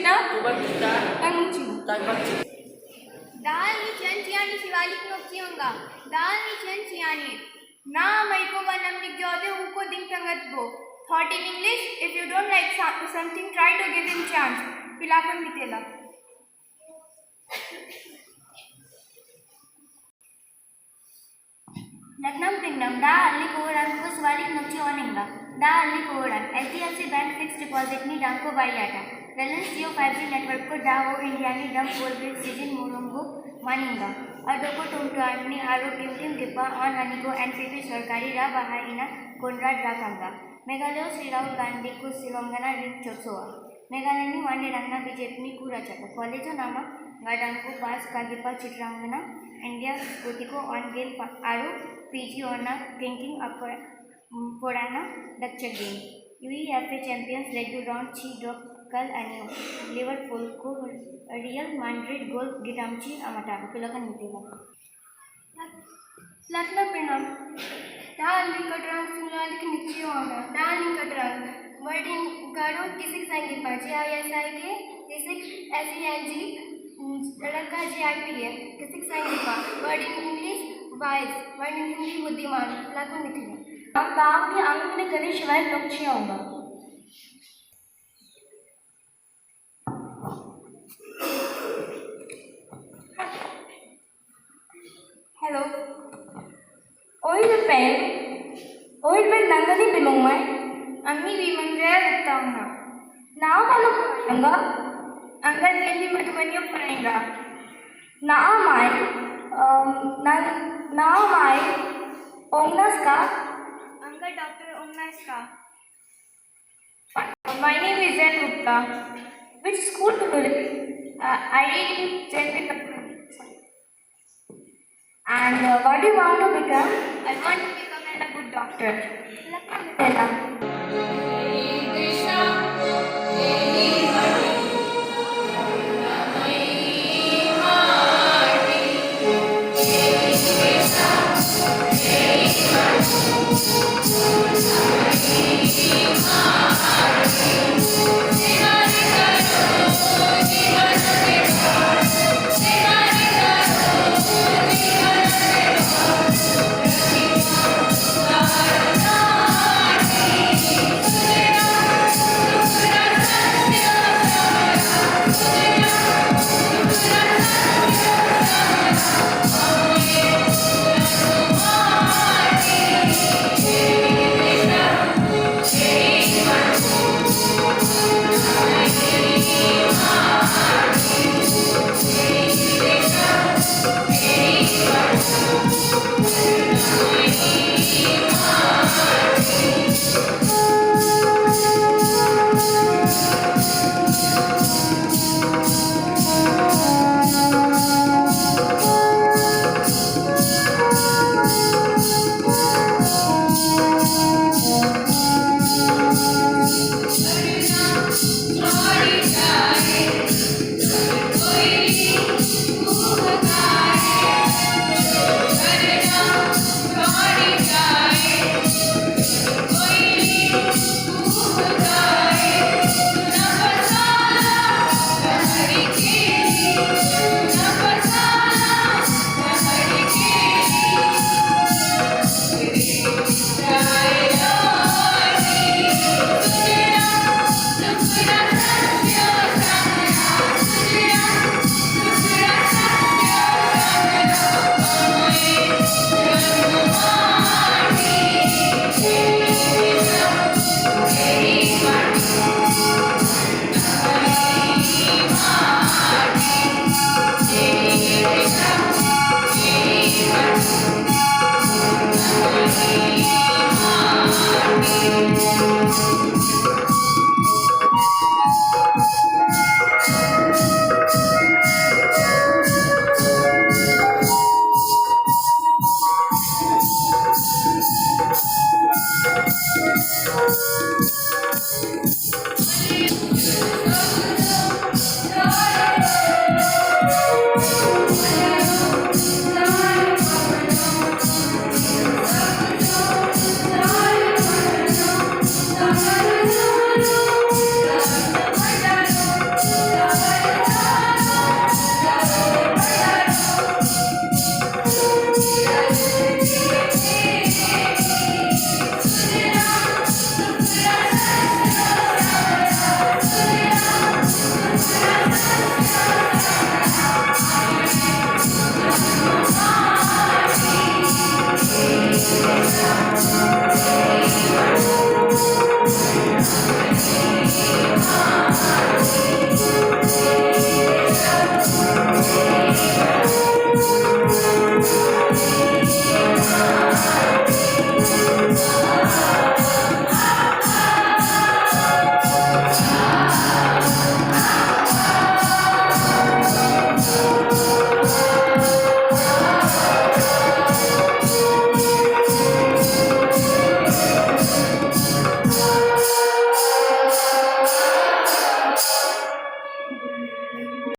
Cina, Dal ni chen ciani Shivalik no cianga. Dal ni chen ciani. Na mai ko vanam ni jode uko ding tangat go. Thought in English, if you don't like something, try to give him chance. Pilakan mitela. Lucknow Kingdom, Da Ali Koran को Shivalik नुक्ची ओनिंगा. Da Ali Koran, HDFC bank fix deposit नी डंग को बाई आटा. Reliance Jio 5G network को डाओ इंडिया नी डंग कोलगेट सीजन मोरंगो मानिंगा. अडोको टुमटुआनी आरो टिम किपा ऑन हनीको एनपीपी सरकारी रा बहाइना कोनराड राकांगा. मेघालय श्री राहुल गांधी को सिलोंगना रिक चोसोआ. मेघालय नी वांडे रंगना बीजेपी नी कूड़ा चटा. कॉलेजो नामा गार्डन को पास कागिपा चित्रांगना इंडिया स्कूटी को ऑन गेल आरो पीजी ओना थिंकिंग अपर पोराना दक्षिण गेम. यूईएफए चैंपियंस रेगू राउंड 6 ड्रॉप कल अनियो लिवरपूल को रियल मैड्रिड गोल गिटामची अमटा पिलकन मितेगा. Lakna Pinam. Dal ni katrang Shivalik nicchi hoga. Dal ni katrang. Word in Garo kisik sangi pache ISIK kisik SENG लड़का GIP है kisik sangi pa. Word in English wise. Word in Hindi बुद्धिमान. लाखों मिथिला. काम की आंख में करी शिवालिक नुक्ची होगा. Hello. Oil pen nangani bimongmai. Ammi bimangaya uttamna. Now malu panga. Anga JNV Madhubani panainga. Now my Omnas ka. Anga Dr. Omnas ka. My name is Zen Gupta. Which school to go? I read in JNV Madhubani. And what do you want to become? I want to become a good doctor. Lakna Mitela.